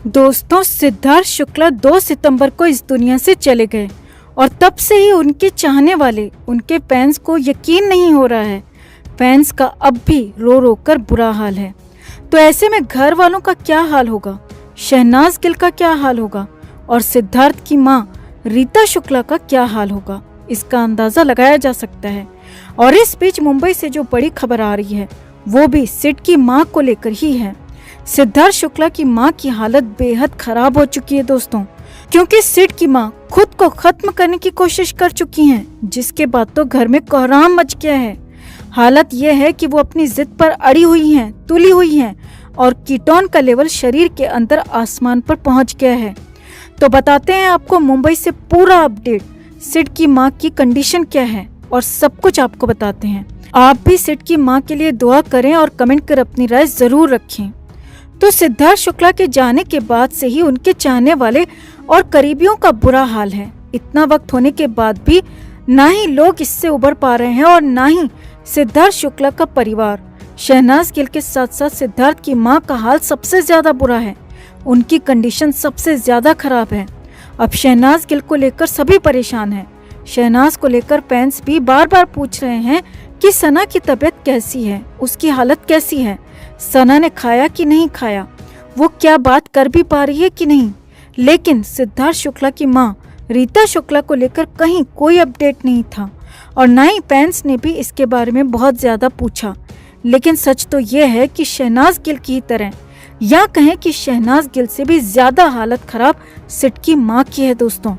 दोस्तों, सिद्धार्थ शुक्ला 2 सितंबर को इस दुनिया से चले गए और तब से ही उनके चाहने वाले, उनके फैंस को यकीन नहीं हो रहा है। फैंस का अब भी रो रो कर बुरा हाल है। तो ऐसे में घर वालों का क्या हाल होगा, शहनाज गिल का क्या हाल होगा और सिद्धार्थ की मां रीता शुक्ला का क्या हाल होगा, इसका अंदाजा लगाया जा सकता है। और इस बीच मुंबई से जो बड़ी खबर आ रही है वो भी सिड की मां को लेकर ही है। सिद्धार्थ शुक्ला की मां की हालत बेहद खराब हो चुकी है दोस्तों, क्योंकि सिड की मां खुद को खत्म करने की कोशिश कर चुकी हैं, जिसके बाद तो घर में कोहराम मच गया है। हालत यह है कि वो अपनी जिद पर अड़ी हुई हैं, तुली हुई हैं और कीटोन का लेवल शरीर के अंदर आसमान पर पहुंच गया है। तो बताते हैं आपको मुंबई से पूरा अपडेट, सिड की मां की कंडीशन क्या है और सब कुछ आपको बताते हैं। आप भी सिड की मां के लिए दुआ करें और कमेंट कर अपनी राय जरूर रखें। तो सिद्धार्थ शुक्ला के जाने के बाद से ही उनके चाहने वाले और करीबियों का बुरा हाल है। इतना वक्त होने के बाद भी ना ही लोग इससे उबर पा रहे हैं और ना ही सिद्धार्थ शुक्ला का परिवार। शहनाज गिल के साथ साथ सिद्धार्थ की मां का हाल सबसे ज्यादा बुरा है, उनकी कंडीशन सबसे ज्यादा खराब है। अब शहनाज गिल को लेकर सभी परेशान हैं। शहनाज को लेकर फैंस भी बार बार पूछ रहे हैं कि सना की तबीयत कैसी है, उसकी हालत कैसी है, सना ने खाया कि नहीं खाया, वो क्या बात कर भी पा रही है कि नहीं। लेकिन सिद्धार्थ शुक्ला की मां रीता शुक्ला को लेकर कहीं कोई अपडेट नहीं था और ना ही फैंस ने भी इसके बारे में बहुत ज्यादा पूछा। लेकिन सच तो ये है कि शहनाज गिल की तरह, या कहें कि शहनाज गिल से भी ज्यादा हालत खराब सिड की मां की है दोस्तों,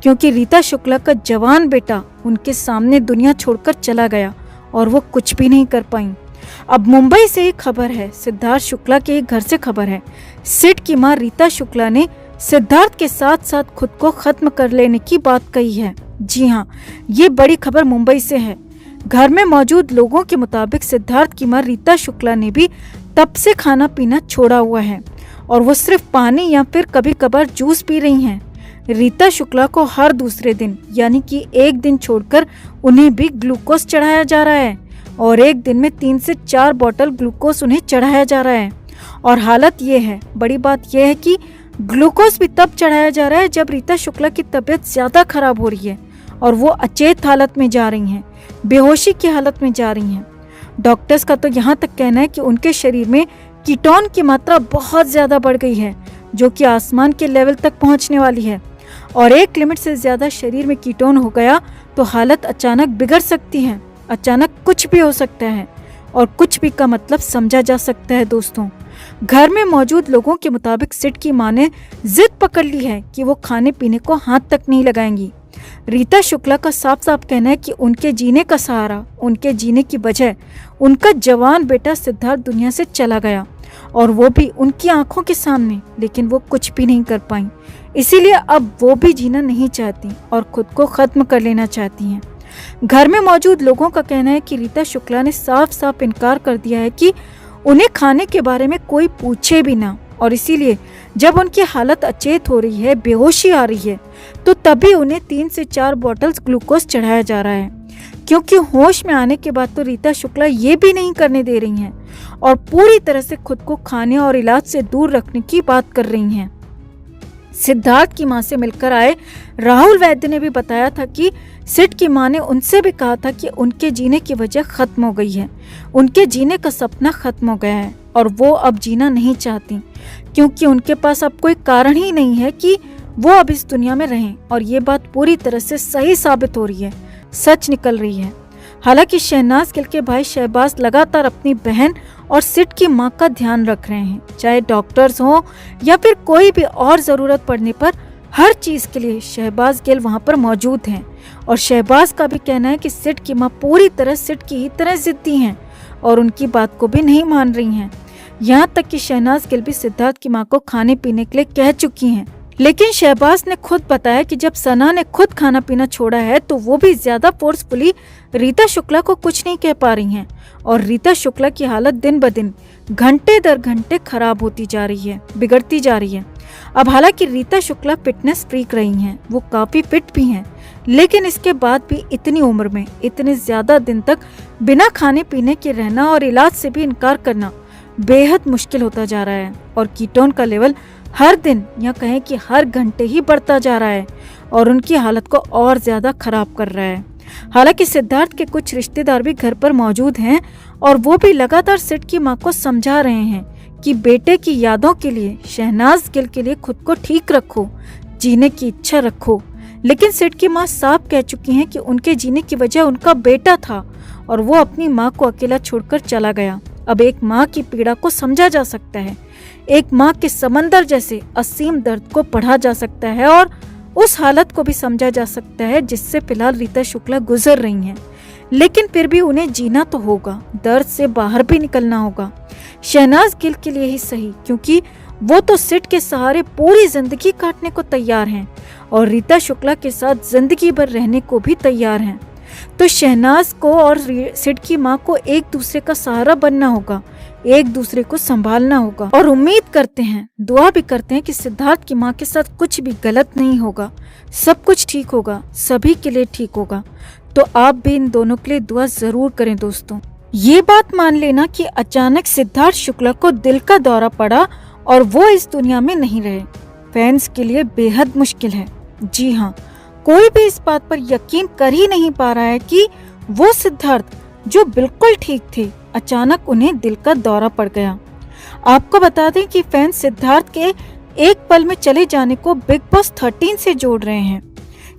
क्योंकि रीता शुक्ला का जवान बेटा उनके सामने दुनिया छोड़कर चला गया और वो कुछ भी नहीं कर पाई। अब मुंबई से एक खबर है, सिद्धार्थ शुक्ला के एक घर से खबर है। सिड की मां रीता शुक्ला ने सिद्धार्थ के साथ साथ खुद को खत्म कर लेने की बात कही है। जी हाँ, ये बड़ी खबर मुंबई से है। घर में मौजूद लोगों के मुताबिक सिद्धार्थ की मां रीता शुक्ला ने भी तब से खाना पीना छोड़ा हुआ है और वो सिर्फ पानी या फिर कभी कभार जूस पी रही हैं। रीता शुक्ला को हर दूसरे दिन, यानी कि एक दिन छोड़कर उन्हें भी ग्लूकोज चढ़ाया जा रहा है और एक दिन में 3 से 4 बोतल ग्लूकोज उन्हें चढ़ाया जा रहा है। और हालत ये है, बड़ी बात यह है कि ग्लूकोज भी तब चढ़ाया जा रहा है जब रीता शुक्ला की तबीयत ज्यादा खराब हो रही है और वो अचेत हालत में जा रही हैं, बेहोशी की हालत में जा रही हैं। डॉक्टर्स का तो यहाँ तक कहना है कि उनके शरीर में कीटोन की मात्रा बहुत ज्यादा बढ़ गई है, जो कि आसमान के लेवल तक पहुँचने वाली है और एक लिमिट से ज्यादा शरीर में कीटोन हो गया तो हालत अचानक बिगड़ सकती है। अचानक कुछ भी हो सकता है और कुछ भी का मतलब समझा जा सकता है दोस्तों। घर में मौजूद लोगों के मुताबिक सिड की मां ने जिद पकड़ ली है कि वो खाने पीने को हाथ तक नहीं लगाएंगी। रीता शुक्ला का साफ साफ कहना है कि उनके जीने का सहारा, उनके जीने की वजह उनका जवान बेटा सिद्धार्थ दुनिया से चला गया और वो भी उनकी आंखों के सामने, लेकिन वो कुछ भी नहीं कर पाई। इसीलिए अब वो भी जीना नहीं चाहती और खुद को खत्म कर लेना चाहती हैं। घर में मौजूद लोगों का कहना है कि रीता शुक्ला ने साफ साफ इनकार कर दिया है कि उन्हें खाने के बारे में कोई पूछे भी ना, और इसीलिए जब उनकी हालत अचेत हो रही है, बेहोशी आ रही है, तो तभी उन्हें 3 से 4 बोतल्स ग्लूकोज चढ़ाया जा रहा है। क्योंकि होश में आने के बाद तो रीता शुक्ला ये भी नहीं करने दे रही हैं और पूरी तरह से खुद को खाने और इलाज से दूर रखने की बात कर रही हैं। सिद्धार्थ की मां से मिलकर आए राहुल वैद्य ने भी बताया था कि सिड की मां ने उनसे भी कहा था कि उनके जीने की वजह खत्म हो गई है, उनके जीने का सपना खत्म हो गया है और वो अब जीना नहीं चाहती, क्योंकि उनके पास अब कोई कारण ही नहीं है कि वो अब इस दुनिया में रहें। और ये बात पूरी तरह से सही साबित हो रही है, सच निकल रही है। हालांकि शहनाज गिल के भाई शहबाज लगातार अपनी बहन और सिड की मां का ध्यान रख रहे हैं, चाहे डॉक्टर्स हो या फिर कोई भी और जरूरत पड़ने पर हर चीज के लिए शहबाज गिल वहां पर मौजूद हैं। और शहबाज का भी कहना है कि सिड की मां पूरी तरह सिड की ही तरह जिद्दी हैं और उनकी बात को भी नहीं मान रही हैं। यहाँ तक कि शहनाज गिल भी सिद्धार्थ की मां को खाने पीने के लिए कह चुकी हैं। लेकिन शहबाज ने खुद बताया कि जब सना ने खुद खाना पीना छोड़ा है तो वो भी ज्यादा फोर्सफुली रीता शुक्ला को कुछ नहीं कह पा रही हैं और रीता शुक्ला की हालत दिन ब दिन, घंटे दर घंटे खराब होती जा रही है, बिगड़ती जा रही है। अब हालांकि रीता शुक्ला फिटनेस फ्रीक रही हैं, वो काफी फिट भी हैं, लेकिन इसके बाद भी इतनी उम्र में इतने ज्यादा दिन तक बिना खाने पीने के रहना और इलाज से भी इनकार करना बेहद मुश्किल होता जा रहा है और कीटोन का लेवल हर दिन या कहें कि हर घंटे ही बढ़ता जा रहा है और उनकी हालत को और ज्यादा खराब कर रहा है। हालांकि सिद्धार्थ के कुछ रिश्तेदार भी घर पर मौजूद हैं और वो भी लगातार सिड की मां को समझा रहे हैं कि बेटे की यादों के लिए, शहनाज गिल के लिए खुद को ठीक रखो, जीने की इच्छा रखो। लेकिन सिड की मां साफ कह चुकी हैं कि उनके जीने की वजह उनका बेटा था और वो अपनी मां को अकेला छोड़कर चला गया। अब एक मां की पीड़ा को समझा जा सकता है, एक मां के समंदर जैसे असीम दर्द को पढ़ा जा सकता है और उस हालत को भी समझा जा सकता है जिससे फिलहाल रीता शुक्ला गुजर रही हैं। लेकिन फिर भी उन्हें जीना तो होगा, दर्द से बाहर भी निकलना होगा, शहनाज गिल के लिए ही सही, क्योंकि वो तो सिड के सहारे पूरी जिंदगी काटने को तैयार हैं और रीता शुक्ला के साथ जिंदगी भर रहने को भी तैयार हैं। तो शहनाज को और सिड की मां को एक दूसरे का सहारा बनना होगा, एक दूसरे को संभालना होगा और उम्मीद करते हैं, दुआ भी करते हैं कि सिद्धार्थ की मां के साथ कुछ भी गलत नहीं होगा, सब कुछ ठीक होगा, सभी के लिए ठीक होगा। तो आप भी इन दोनों के लिए दुआ जरूर करें दोस्तों। ये बात मान लेना कि अचानक सिद्धार्थ शुक्ला को दिल का दौरा पड़ा और वो इस दुनिया में नहीं रहे, फैंस के लिए बेहद मुश्किल है। जी हाँ, कोई भी इस बात पर यकीन कर ही नहीं पा रहा है कि वो सिद्धार्थ जो बिल्कुल ठीक थे, अचानक उन्हें दिल का दौरा पड़ गया। आपको बता दें कि फैंस सिद्धार्थ के एक पल में चले जाने को बिग बॉस 13 से जोड़ रहे हैं।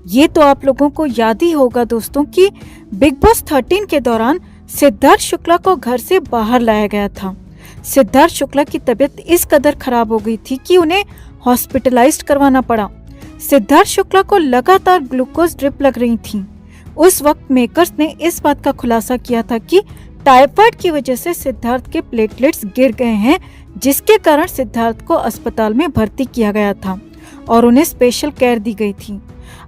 ये तो आप लोगों को याद ही होगा दोस्तों कि बिग बॉस 13 के दौरान सिद्धार्थ शुक्ला को घर से बाहर लाया गया था। सिद्धार्थ शुक्ला की तबीयत इस कदर खराब हो गई थी कि उन्हें हॉस्पिटलाइज्ड करवाना पड़ा। सिद्धार्थ शुक्ला को लगातार ग्लूकोज ड्रिप लग रही थी। उस वक्त मेकर्स ने इस बात का खुलासा किया था कि टाइफाइड की वजह से सिद्धार्थ के प्लेटलेट्स गिर गए हैं, जिसके कारण सिद्धार्थ को अस्पताल में भर्ती किया गया था और उन्हें स्पेशल केयर दी गई थी।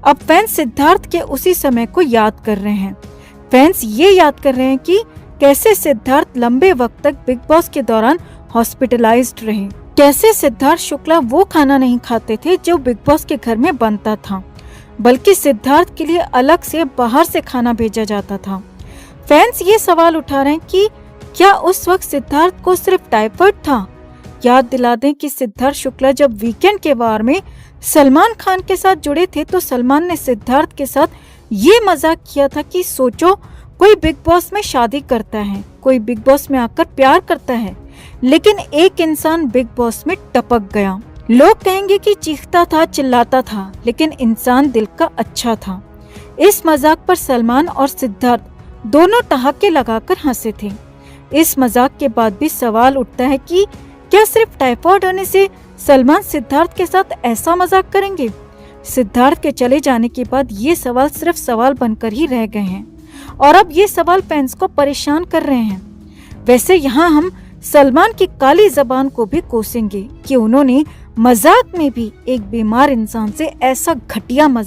अब फैंस सिद्धार्थ के उसी समय को याद कर रहे हैं। फैंस ये याद कर रहे हैं कि कैसे सिद्धार्थ लंबे वक्त तक बिग बॉस के दौरान हॉस्पिटलाइज्ड रहे, कैसे सिद्धार्थ शुक्ला वो खाना नहीं खाते थे जो बिग बॉस के घर में बनता था, बल्कि सिद्धार्थ के लिए अलग से बाहर से खाना भेजा जाता था। फैंस ये सवाल उठा रहे हैं कि क्या उस वक्त सिद्धार्थ को सिर्फ टाइफाइड था? याद दिला दें कि सिद्धार्थ शुक्ला जब वीकेंड के वार में सलमान खान के साथ जुड़े थे तो सलमान ने सिद्धार्थ के साथ ये मजाक किया था कि सोचो कोई बिग बॉस में शादी करता है, कोई बिग बॉस में आकर प्यार करता है, लेकिन एक इंसान बिग बॉस में टपक गया। लोग कहेंगे कि चीखता था, चिल्लाता था, लेकिन इंसान दिल का अच्छा था। इस मजाक पर सलमान और सिद्धार्थ दोनों ठहाके लगाकर हंसे थे। इस मजाक के बाद भी सवाल उठता है कि क्या सिर्फ टाइफाइड होने से सलमान सिद्धार्थ के साथ ऐसा मजाक करेंगे? सिद्धार्थ के चले जाने के बाद ये सवाल सिर्फ सवाल बनकर ही रह गए हैं और अब ये सवाल फैंस को परेशान कर रहे हैं। वैसे यहाँ हम सलमान की काली जबान को भी कोसेंगे कि उन्होंने मजाक में भी एक बीमार इंसान से ऐसा घटिया मजाक